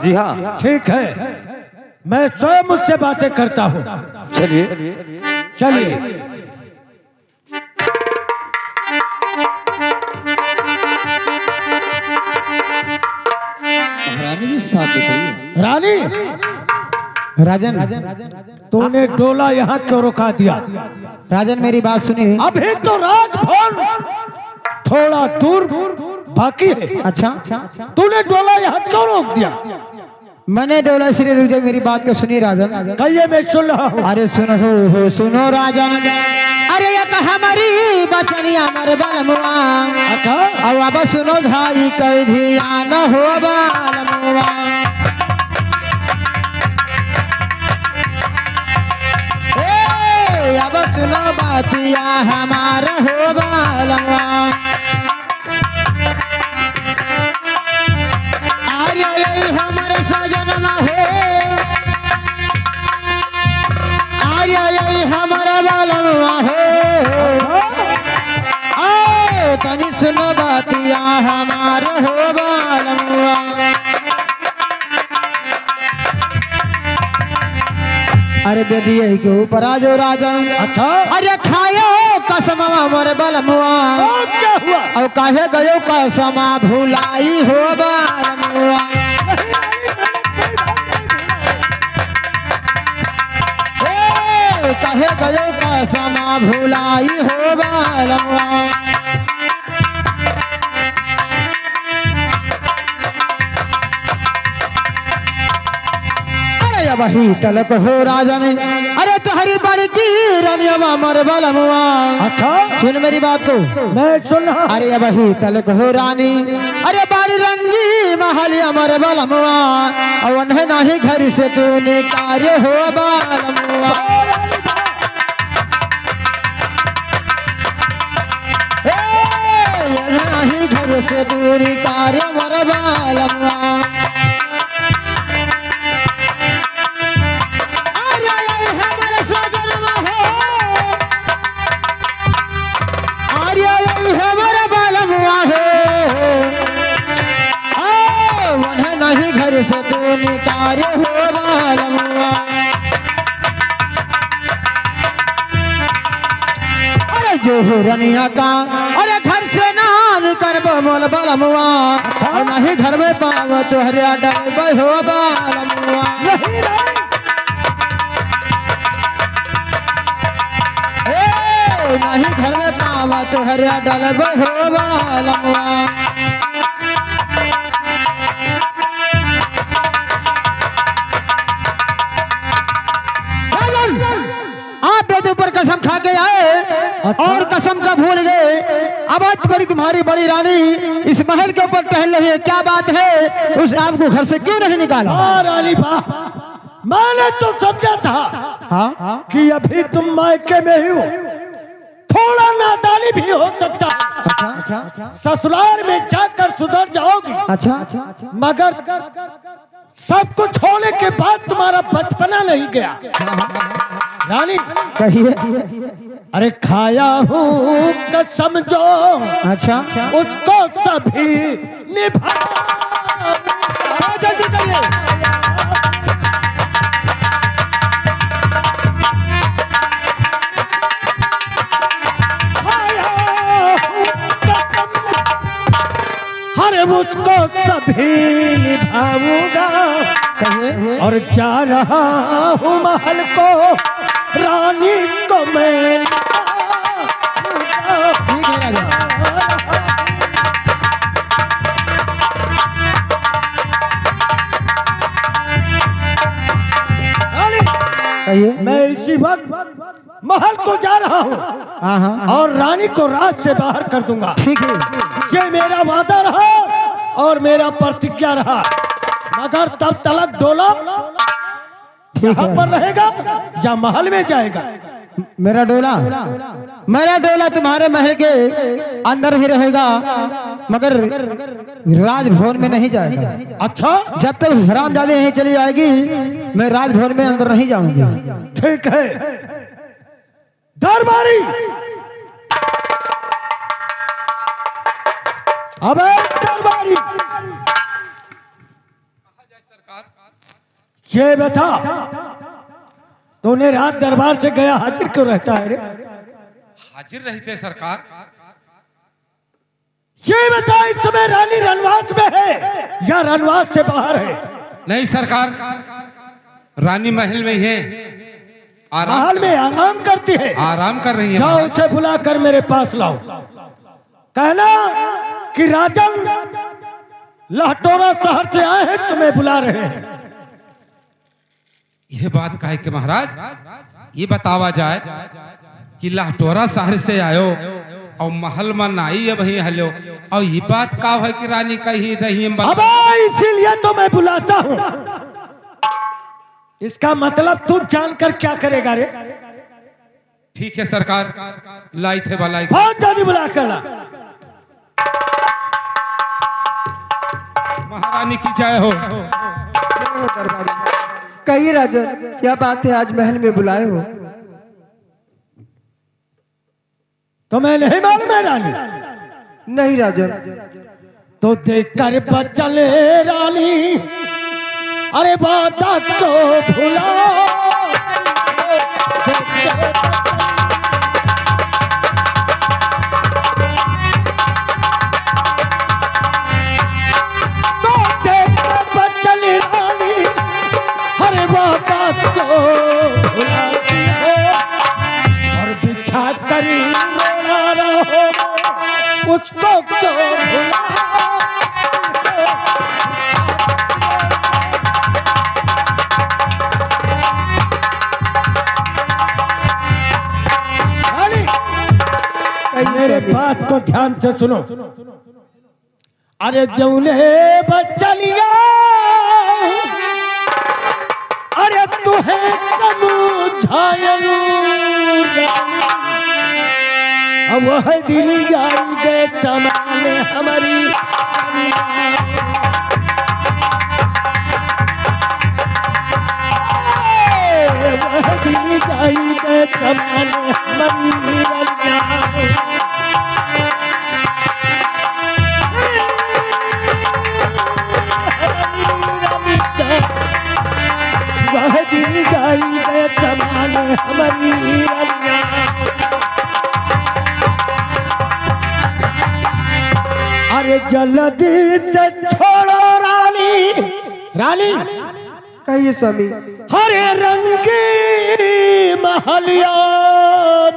जी हाँ। ठीक है, मैं स्वयं मुझसे बातें करता हूँ। चलिए चलिए। रानी जी साथ बताइए। रानी, राजन, तूने डोला यहाँ क्यों रुका दिया? राजन मेरी बात सुनिए। अभी तो राजभवन थोड़ा दूर बाकी है। अच्छा, तूने डोला यहाँ क्यों रोक दिया? मैंने डोला इसलिए रुक दिया, मेरी बात को सुनिए राजन। कहिए, मैं सुन रहा हूँ। अरे सुनो हो सुनो राजन, अरे ये हमारी बचनिया मर बलमुआ। अच्छा, अब अब सुनो भाई कई ध्यान हो बलमुआ। ए, अब सुनो बातिया हमारा हो बलमुआ। अरे हमारे सजन हो, अरे हमारा बलमुआ हो। आओ तनी सुनो बातिया हमारा हो बलमुआ। अरे बेदिए के ऊपर आ जाओ राजन। अच्छा, अरे खायो कसमवा मोर बलमुआ। और क्या हुआ? और काहे गयो कसमा भुलाई हो बलमुआ। कहे गयो कसमा भुलाई हो बलमुआ। अरे वही तलक हो राजन, अरे तुम्हारी बड़की रनिया मर बलमुआ। अच्छा, सुन मेरी बात को। मैं सुन रहा हूँ। अरे वही तलक हो रानी, अरे बाड़ी रंगी महल अमर बलमुआ। और उन्हें नहीं घर से तू निकार्य हो बलमुआ। नहीं घर से दूरी कार्य मर बलमुआ। अरे हमारे सजनवा हो, अरे हमारा बलमुआ हो। उन्हें नहीं घर से दूरी कार्य हो बलमुआ। अरे जो हो रनिया का, अरे घर से नान कर मोल बलमुआ। और नहीं घर में पाव तुहरे डर हो बलमुआ। नहीं घर में पाव तुहरे डर हो बलमुआ। आप बेद ऊपर कसम खा के आए। अच्छा? और कसम का भूल गए। अब आज बड़ी तुम्हारी बड़ी रानी इस महल के ऊपर टहल रही है, क्या बात है? उस आपको घर से क्यों नहीं निकाला? रानी बा, मैंने तो समझा था हाँ कि अभी तुम मायके में ही हो, थोड़ा नादानी भी हो सकता है। अच्छा, ससुराल में जाकर सुधर जाओगी। अच्छा, मगर सब कुछ होने के बाद तुम्हारा बचपना नहीं गया। रानी, कहिए। अरे खाया हूँ कसम जो, अच्छा, उसको सभी निभा। जल्दी करिए। हर मुझको सभी निभाऊंगा। और जा रहा हूँ महल को, रानी को मैं। ठीक है राजा। कहिए। मैं इसी वक्त महल को जा रहा हूँ। हाँ, और रानी को रात से बाहर कर दूंगा। ठीक है। ये मेरा वादा रहा और मेरा प्रतिज्ञा रहा। मगर तब तलक डोला यहाँ पर रहेगा या महल में जाएगा? मेरा डोला तुम्हारे महल के अंदर ही रहेगा, मगर राजभवन में नहीं जाएगा। अच्छा, जब तक हरामजादी नहीं चली जाएगी, मैं राजभवन में अंदर नहीं जाऊंगी। ठीक है। दरबारी, अबे दरबारी, ये बता, तूने रात दरबार से गया हाजिर क्यों रहता है रे? हाजिर रहते सरकार। ये बता, इस समय रानी रनवास में है या रनवास से बाहर है? नहीं सरकार, रानी महल में ही है। महल में आराम करती है? आराम कर रही है। जाओ उसे बुला कर मेरे पास लाओ। कहना कि राजन लहटोरा शहर से आए हैं, तुम्हें बुला रहे हैं। यह बात कहे कि महाराज ये बतावा जाए कि लाहटोरा शहर से आयो और महल में नाई अब ही हलो, और ये बात का है कि रानी कही रही अब इसीलिए तो मैं बुलाता हूँ। इसका मतलब तू जानकर क्या करेगा रे? ठीक है सरकार, लाई थे भलाई। बहुत जल्दी बुला कर ला। महारानी की जय हो। जय हो दरबारी। कहिए राजन, क्या बात है, आज महल में बुलाए हो? तुम्हें नहीं मालूम है रानी? नहीं राजन। तो देख कर बचल रानी, अरे बात को भुला। तो देख कर बचल रानी, अरे बात को भुला दिया और बिछा कर रोना रहो, उसको क्यों भुला? मेरे बात को ध्यान से सुनो। अरे जौने बचलिया, अरे तुहे कबू झायलू, अब वह दिल गाई गए चमाने हमारी। वह दिल गाई गए चमाने हमारी। वह दिन गाई गए जमाने हमारी रलिया। अरे जल्दी से छोड़ो रानी। रानी कहिए स्वामी। हरे रंगी महलिया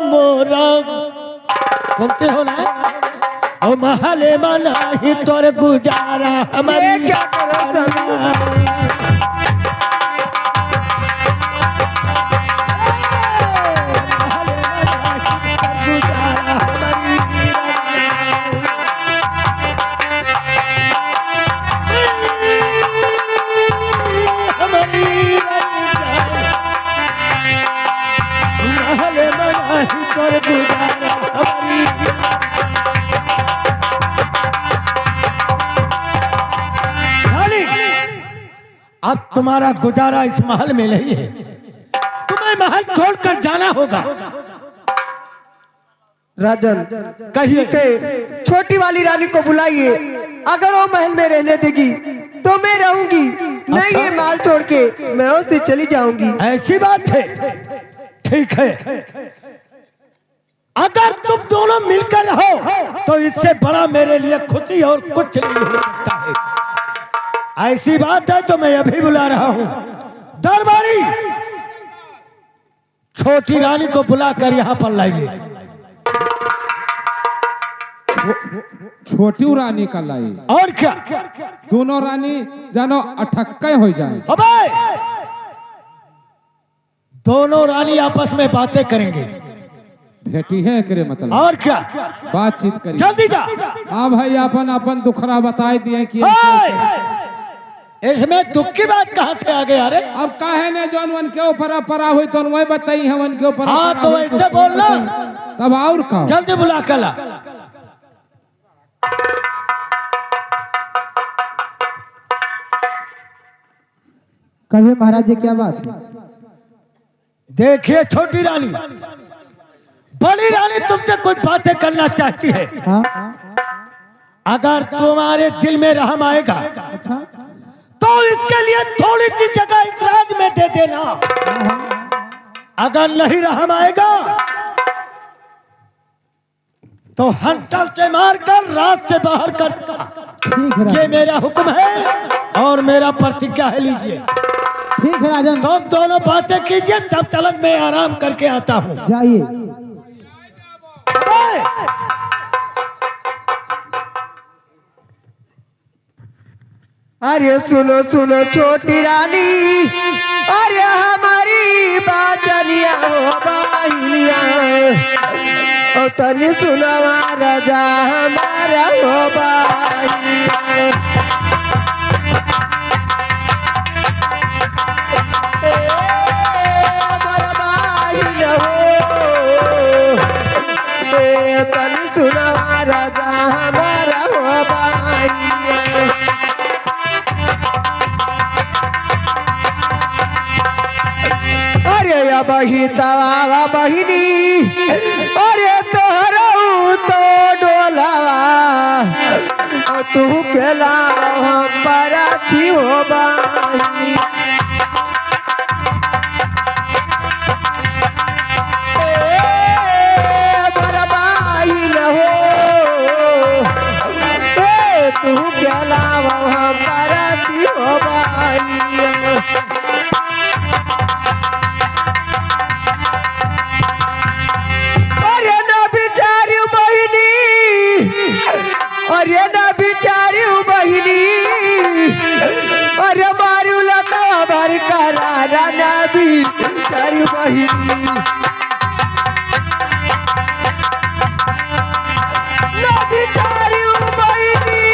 मोरा, सुनते हो ना? ओ महले मना ही तोर गुजारा हमारी। क्या करो स्वामी? अब तुम्हारा गुजारा इस महल में नहीं है, तुम्हें महल छोड़कर जाना होगा। राजन कहिए। छोटी वाली रानी को बुलाइए, अगर वो महल में रहने देगी तो मैं रहूंगी, नहीं अच्छा? ये महल छोड़ के मैं उससे चली जाऊंगी। ऐसी बात है, ठीक है। अगर तुम दोनों मिलकर रहो तो इससे बड़ा मेरे लिए खुशी और कुछ नहीं हो सकता है। ऐसी बात है तो मैं अभी बुला रहा हूं। दरबारी, छोटी रानी को बुलाकर यहाँ पर लाइए। छोटी रानी का लाई और क्या? दोनों रानी जानो अटक्के हो जाए। अबे, दोनों रानी आपस में बातें करेंगे। भेटी है करे मतलब। और क्या? बातचीत करी। जल्दी जा। हाँ भाई, अपन अपन दुखरा बताई दिए कि इसमें दुख की बात कहाँ से आ गई? अरे अब काहे ने जौन वन के ऊपर परा हुई तो वही बताई है वन के ऊपर। हाँ तो ऐसे बोलना, तब और का जल्दी बुला कर ला। कहिए महाराज जी, क्या बात है? देखिए छोटी रानी, बड़ी रानी तुमसे कुछ बातें करना चाहती है। हाँ? अगर तुम्हारे दिल में रहम आएगा अच्छा। तो इसके लिए थोड़ी सी जगह इस राज में दे देना। अगर नहीं रहम आएगा तो हंटल से मारकर राज से बाहर कर। ठीक है ये मेरा हुक्म है और मेरा प्रतिज्ञा है, लीजिए। ठीक है राजन, तुम दोनों बातें कीजिए, तब तक मैं आराम करके आता हूँ। जाइए। अरे सुनो सुनो छोटी रानी, अरे हमारी बाचनिया हो बाहिनिया, ओ तनी सुनवा राजा हमारा हो बाहिनिया। हमारा बाहिन हो, तनी सुनवा राजा हमारा हो बाहिनिया। अरे या बही तवा बहिनी, अरे तोहरऊ तो डोलावा, तू के लाव हम पराची हो बानी। बड़ा बहिन हो, तू के लाव हम पराची हो बानी। अरे ना बिचारी बहिनी, अरे मारू लता भर करारा ना बिचारी बहिनी। ना बिचारी बहिनी,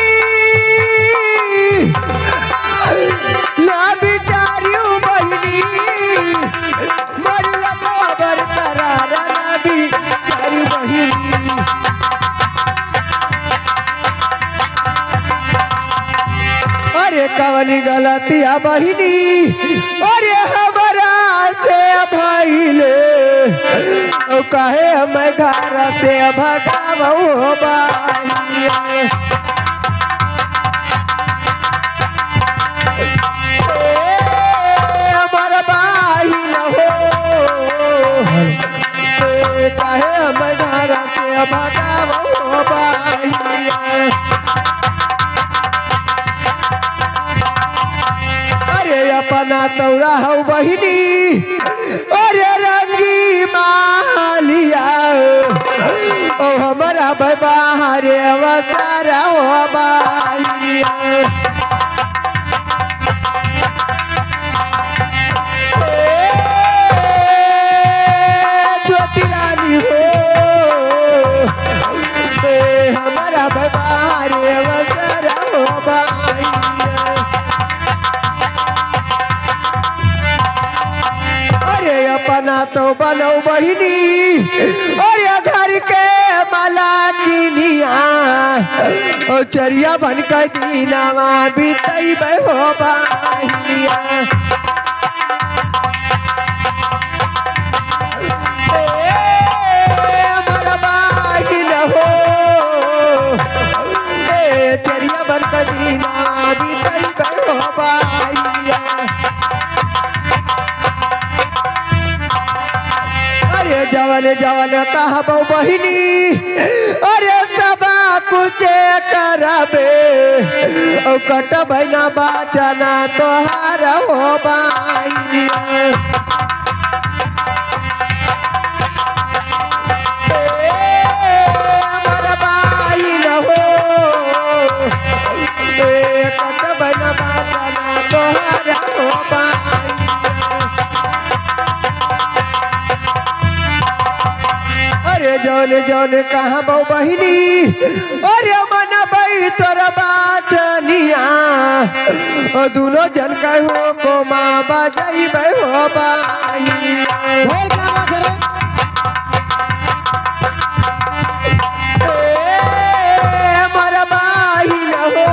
ना बिचारी बहिनी, मारू लता भर करारा ना बिचारी बहिनी। अरे कवनी गलतिया बहिनी, अरे हमारा से भइले, ओ कहे हम घर से भगावो बाहिया। हमारा बाहिन हो, कहे हम घर से भगावो बाहिया। अरे अपना तौरा हो बहिनी, अरे रंगी मालिया, ओ हमारा बाहरे अवतारा हो बाहिया। छोटी रानी हो, हमारा बाहरे अवतारा हो बाहिया। अपना तो बनो बहिनी, अरे घर के मलाकिनिया, ओ चरिया बन कर दीनावा बीतई हो बाहिनिया। हमारा बाहिन हो, चरिया बन कर दीनावा बीतई हो बाहिनिया। अरे जवन जवन कहबो बहिनी, अरे सबा कुछ करबे, ओ कटबै ना बाचना तोहार हो बाहिनिया। हमारा बाहिन हो, कटबै ना बाचना तोहार हो बाहिनिया। अरे जौन जौन कहाँ बो बहिनी, अरे मन बई तोर बाचनिया, ओ दोनों जन कहो को माँ बजाई हो बाहिनिया। हमारा बाहिन हो,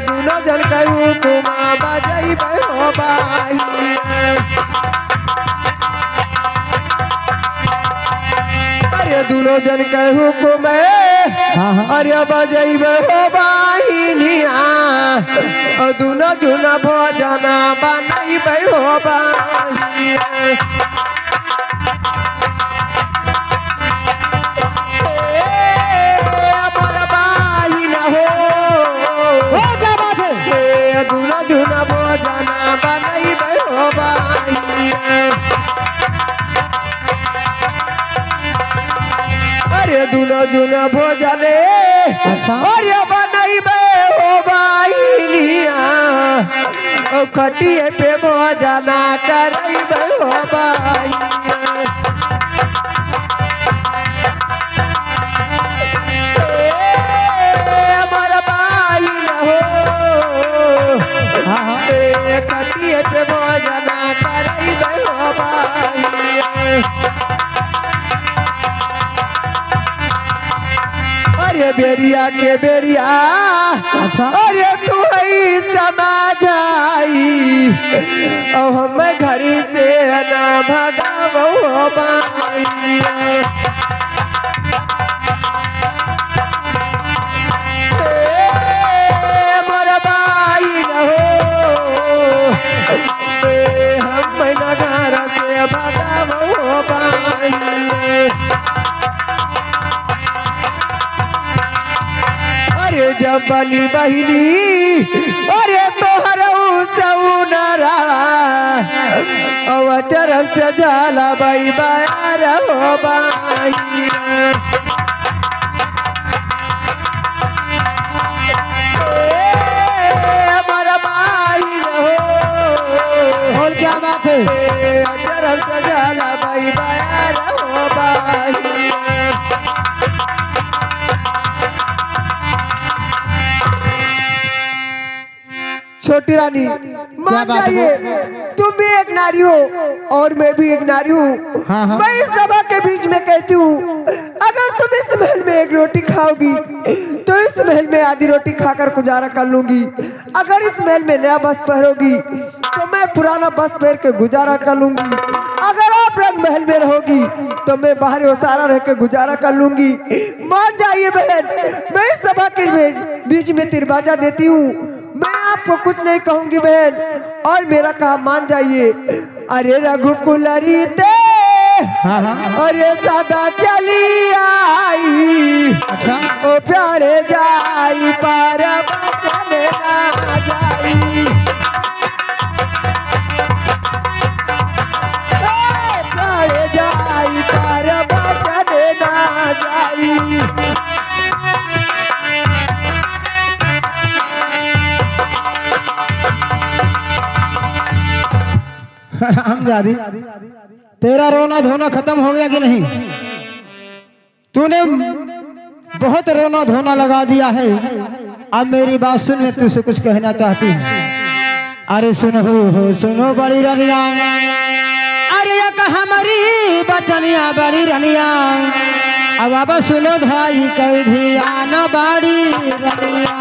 दोनों जन कहो को माँ बजाई हो बाहिनिया। अरे दोनों जन के हुक्म, अरे बजैबे हो बाहिनी। बचनिया दोनों जुन भोजन बनैबै हो बहिनिया मोर बहिन हो क्या बात है? दोनों जुन भोजन बनैबै हो बहिनिया अरे दोनों जुन भोजने अच्छा। अरे बनैबै हो बहिनिया खटिए पे भोजन करैबै हो बहिनिया हमर बहिन हो खटिए पे भोजन करैबै हो बहिनिया अरे बेरिया के बेरिया अच्छा। अरे तू ही समझाई और हम घर से ना भगावो बहिनिया मोर बहिन हो हम ना घर से भगावो बहिनिया अरे जब बनी बहिनी अरे तोहर सौनरा चरण से जाला बई बार हो बहिनिया हमर बहिन हो और क्या बात है? चरण से जाला बई बार हो बहिनिया छोटी रानी मान बात जाइए तुम भी एक नारी हो और मैं भी एक नारी हूँ हाँ, हाँ। मैं इस सभा के बीच में कहती हूँ अगर तुम इस महल में एक रोटी खाओगी तो इस महल में आधी रोटी खाकर गुजारा कर लूंगी अगर इस महल में नया वस्त्र पहनोगी तो मैं पुराना वस्त्र पहन के गुजारा कर लूंगी अगर आप रंग महल में रहोगी तो मैं बाहर उसारा रह के गुजारा कर लूंगी मान जाइए बहन मैं इस सभा के बीच में तिरबाजा देती हूँ मैं आपको कुछ नहीं कहूंगी बहन और मेरा काम मान जाइए अरे रघुकुलरी ते हाँ हाँ अरे सदा चली आई अच्छा। ओ प्यारे जाई पर बचन ना जाई ओ प्यारे जाई पर बचन ना जाई रामजादी तेरा रोना धोना खत्म हो गया कि नहीं? तूने बहुत रोना धोना लगा दिया है। अब मेरी बात सुन, मैं तुझसे कुछ कहना चाहती हूँ। अरे सुनो हो सुनो बड़ी रनिया, अरे एक हमारी बचनिया बड़ी रनिया, अब सुनो भाई कह ध्यान बड़ी रनिया।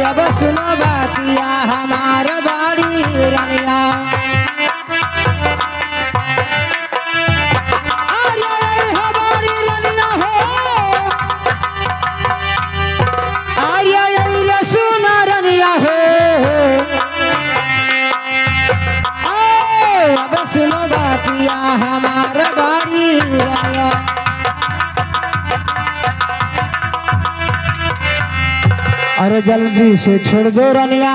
अब सुनो बातिया हमार बाड़ी रनिया, अरे हमारी रनिया हो, अरे सुना रनिया हो, अब सुनो बातिया हमार बाड़ी रनिया। अरे जल्दी से छोड़ दो रनिया,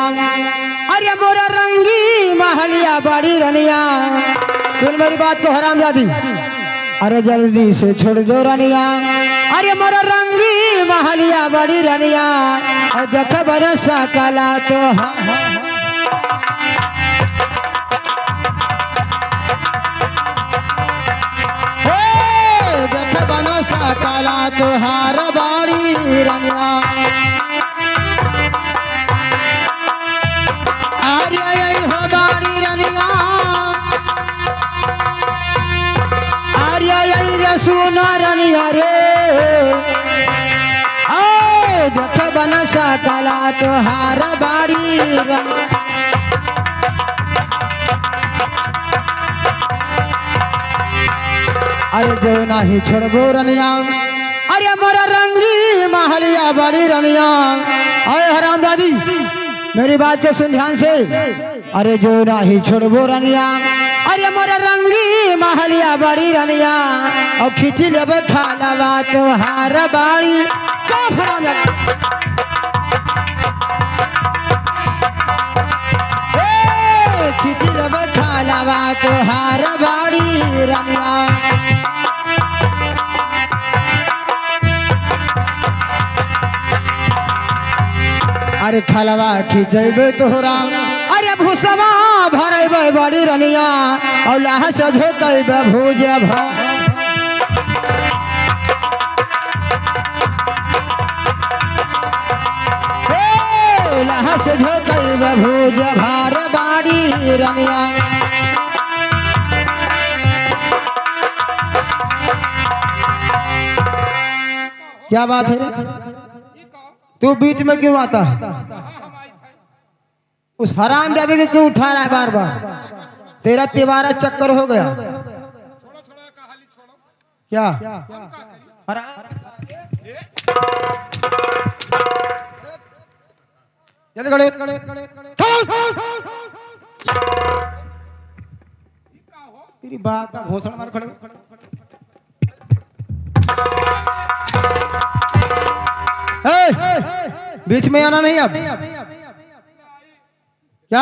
अरे मोरा रंगी महलिया बड़ी रनिया। सुन मेरी बात को हरामजादी, अरे जल्दी से छोड़ दो रनिया, अरे मोरा रंगी महलिया बड़ी रनिया। और देख बरसा कला तो देख बरसा कला तुहार बड़ी रनिया। अरे हमारी रनिया, अरे सुना रनिया रे, देख बनसा कला तुहार बाड़ी रनिया। अरे जो नाही छोड़बो रनिया अरे मोरा रंगी महलिया बड़ी रनिया। अरे हराम दादी मेरी बात को सुन ध्यान से। अरे जो नाही छोड़बो रनिया अरे मोरा रंगी महलिया बड़ी रनिया और खींच लेबे खालवा तोहार बाड़ी का हराम दादी। खींच लेबे खालवा तोहार बाड़ी रनिया। अरे खलवा खींचेबे तोहरा अरे भूसवा भरेबे बड़ी रनिया और लाह से झोतेबे भूज लाह से झोतेबे भूज भार बाड़ी रनिया। क्या बात है तू बीच में क्यों आता है? उस हराम जादे को क्यों उठा रहा है बार बार? तेरा तिवारा चक्कर हो गया क्या? जल्दी खड़े तेरी बात का घोषणा मार खड़े। बीच में आना नहीं अब क्या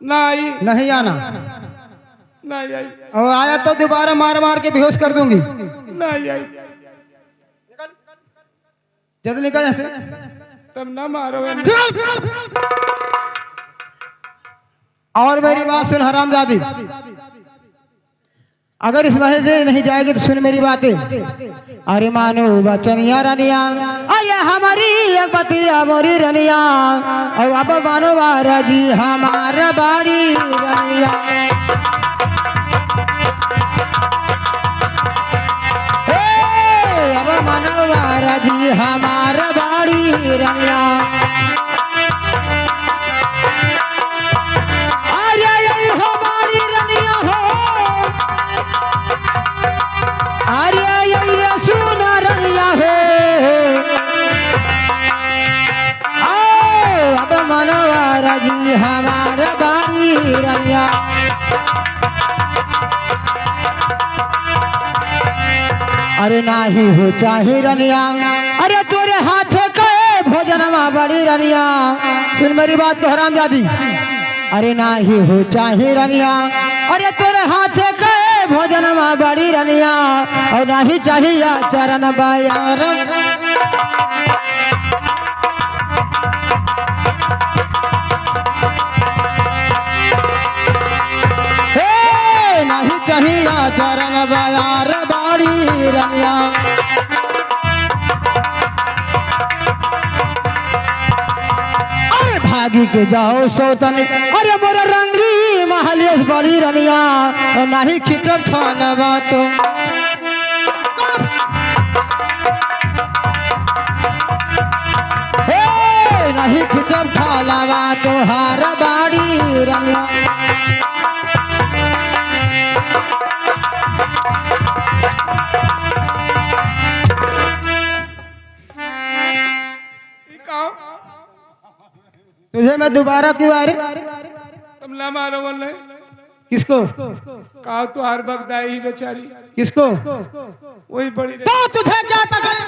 नहीं आना नहीं आई और आया तो दोबारा मार मार के बेहोश कर दूंगी। नहीं आई जल्दी निकल ऐसे तब ना मारो। और मेरी बात सुन हरामजादी अगर इस महल से नहीं जाएगी तो सुन मेरी बातें। अरे मानो बचनिया रनिया अरे हमारी एक बतिया मोरी रनिया और अब मानो बारा जी हमारा बाड़ी रनिया। अब मानो बारा जी हमारा बाड़ी रनिया। अरे हमारी रनिया हो अरे सुना रनिया हो अब मनोवारा जी हमारा बाड़ी रनिया। अरे नाही हो चाहे रनिया अरे तोरे हाथ के भोजनमा बड़ी रनिया। सुन मेरी बात को हरामजादी अरे नाही हो चाहे रनिया अरे तोरे हाथ के भोजनमा बड़ी रनिया और नहीं चाहिए चरण बायार। नहीं चाहिए चरण बायार बड़ी रनिया। अरे भागी के जाओ सौतन अरे मोरा रंगी महलियस बड़ी रनिया और नहीं खिंचो खाना बातो। नहीं खिंचो खाला बातो हार बाड़ी रनिया। तुझे मैं दोबारा क्यों आ रहे? तुम ना मारो बोल किसको? कहा तो हर वक्त आई ही बेचारी। किसको? वही बड़ी तो तुझे क्या तकलीफ?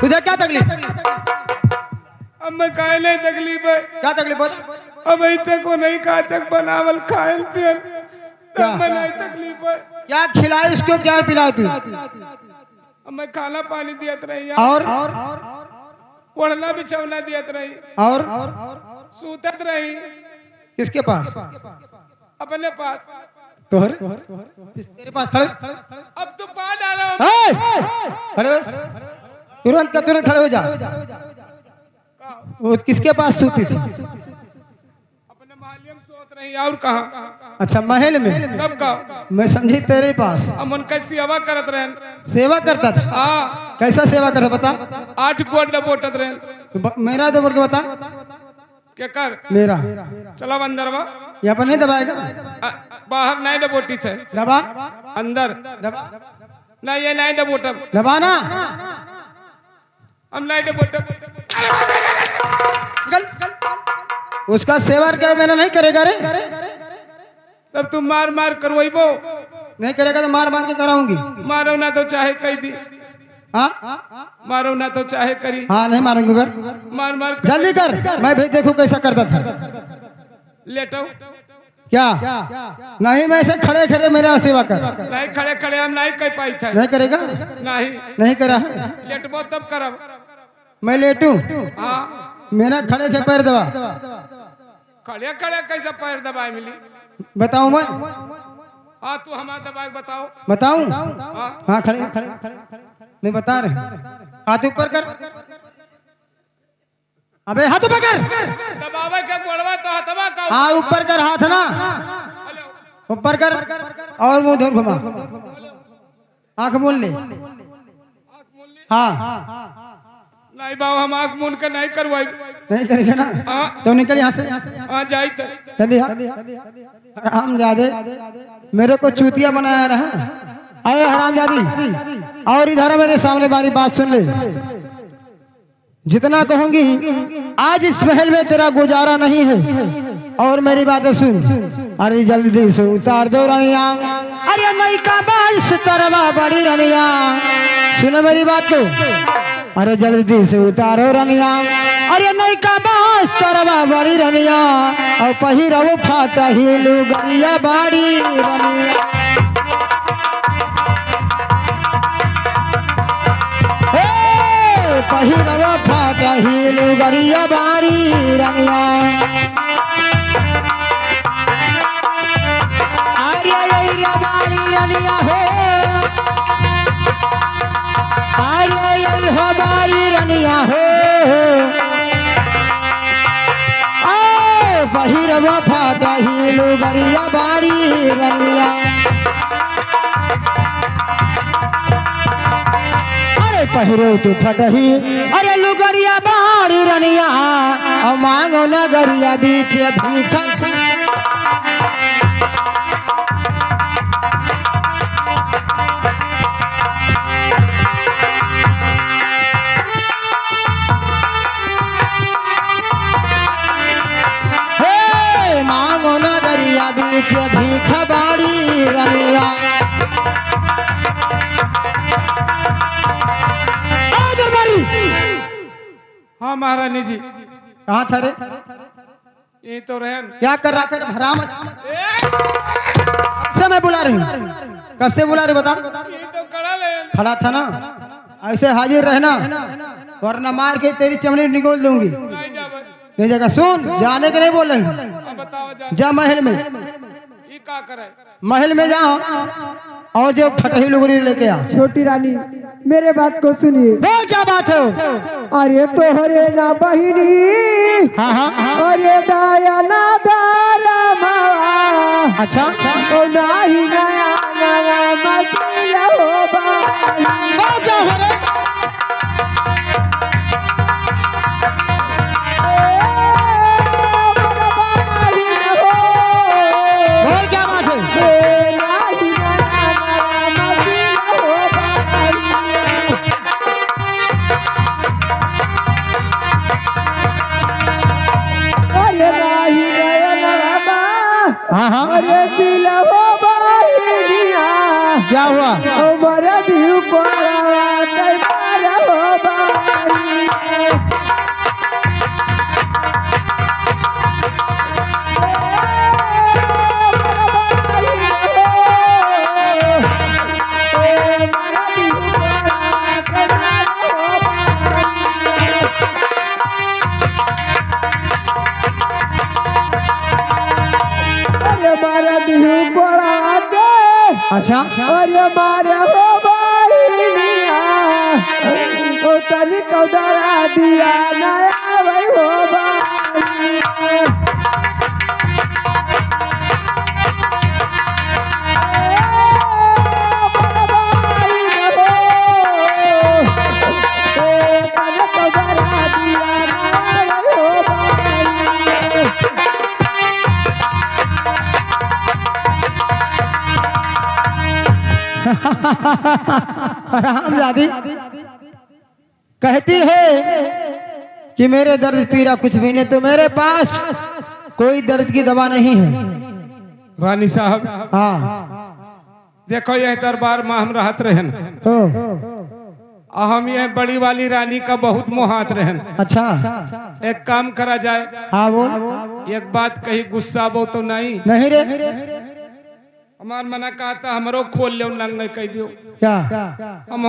तुझे क्या तकलीफ? अब मैं काहे नहीं तकलीफ है? क्या तकलीफ बोल? अब अभी तक वो नहीं कहा तक बनावल खायल पियल तब मैं नहीं तकलीफ है। क्या खिलाए उसको क्या पिलाए तू? अब मैं खाना पानी दियत रही और ओढ़ना बिछौना दियत रही और सूतत रही। किसके पास? अपने पास। तोहरे तेरे पास खड़े। अब तो पा डालो। खड़े हो तुरंत का तुरंत खड़े हो जा। वो किसके पास सूती थी? अपने मालियम सोत रही और कहा? अच्छा महल में। कब का? मैं समझी तेरे पास। अब उनका सेवा करत रहे। सेवा करता था? हाँ। कैसा सेवा करता बता? 8 गोड बोटत रहे। मेरा तो बोल के बता। क्या कर? मेरा चलो अंदर बा। यहाँ पर नहीं दबाएगा। बाहर नहीं डबोटी थे, दबा अंदर दबा नहीं, ये नहीं डबोटब, दबाना। हम नहीं डबोटब। निकल। उसका सेवा क्या मैंने नहीं करेगा रे? तब तुम मार मार करवाइबो, नहीं करेगा तो मार मार के कराऊंगी। मारो ना तो चाहे कही दी, हाँ मारो ना तो चाहे करी, हाँ नहीं मारूंगी। कर मार मार जल्दी कर, मैं भी देखूं कैसा करता था। लेटो। क्या नहीं, मैं ऐसे खड़े खड़े मेरा सेवा कर। नहीं खड़े खड़े हम नहीं कह पाई थे। नहीं करेगा? नहीं नहीं करा। लेटबो तब करब। मैं लेटूं? हाँ मेरा खड़े के पैर दबा। खड़े खड़े कैसे पैर दबाए मिली? बताऊं मैं? हाँ तू हमारा दबाए बताओ। बताऊं? हाँ हाँ खड़े खड़े मैं बता रहे। हाथ ऊपर कर। अबे हाथ ऊपर कर। दबावे के गोड़वा तो हथवा का। हाँ ऊपर कर हाथ ना, हेलो ऊपर कर और मुंह धो घुमा। आंख मूंद ले। हाँ नहीं बाबू हम आँख मूंद के नहीं करवाई। नहीं करेगा ना? हाँ तो निकल यहाँ से। हाँ जाई तो जल्दी हरामजादे, मेरे को चूतिया बनाया रहा। अरे हरामजादी, और इधर मेरे सामने बारी बात सुन ले। जितना कहूंगी आज इस महल में तेरा गुजारा नहीं है। और मेरी बातें सुन। अरे जल्दी से उतार दो रनिया। अरे नहीं का बाईस तरवा बड़ी रनिया, सुनो मेरी बात को। अरे जल्दी से उतारो रनिया। अरे नहीं का बाईस तरवा बड़ी रनिया, और पहिरव फाटा ही लुगरिया बाड़ी रनिया। पहिरव फाटा ही लुगरिया बाड़ी रनिया। अरे बाड़ी रनिया हो, अरे हो बाड़ी रनिया हो। पहिरव फाटा ही लुगरिया बाड़ी रनिया। अरे पहिरो तू फटही, अरे लुगरिया बाड़ी रनिया, और मांगो नगरिया बीच भीख। मांगो नगरिया बीच भीख बाड़ी रनिया। हाँ महारानी जी कहाँ था रे? ये तो रहन। क्या कर रहा था? हराम से मैं बुला रही हूँ। कब से बुला रही बता? ये तो कड़ा ले। खड़ा था ना, ऐसे हाजिर रहना, वरना मार के तेरी चमड़ी निकोल दूंगी। नहीं जावे। नहीं जगह सुन, जाने के नहीं बोल रही हूँ। अब बताओ जा महल में, ये क्या करे? महल में जाओ और जो फटही लुगड़ी लेके आ। छोटी रानी मेरे बात को सुनिए। बोल क्या बात है? अरे तोहरे ना बहिनी, हाँ हाँ अरे दाया ना दारा मावा, अच्छा ओ नाही नया नवा मसीला हो बाई। बोल क्या है रे? बोल क्या बात है? हाँ हाँ अरे दिल हो बाहिनिया, क्या हुआ? हमारा दिल पड़वा कर हो बाहिनिया। अच्छा अरे मारे हो बाहिनिया, ओ तनी कौदरा दिया नया भाई हो बाहिनिया। हरामजादी कहती है कि मेरे दर्द पीरा कुछ भी नहीं, तो मेरे पास कोई दर्द की दवा नहीं है। रानी साहब हाँ देखो यह दरबार में हम रहत रहन, तो हम यह बड़ी वाली रानी का बहुत मोहात रहन। अच्छा एक काम करा जाए, हाँ बोल। एक बात कही गुस्सा बो तो नहीं, नहीं रे हमार मना कहता हमरो खोल ले नंगे कह दियो क्या हम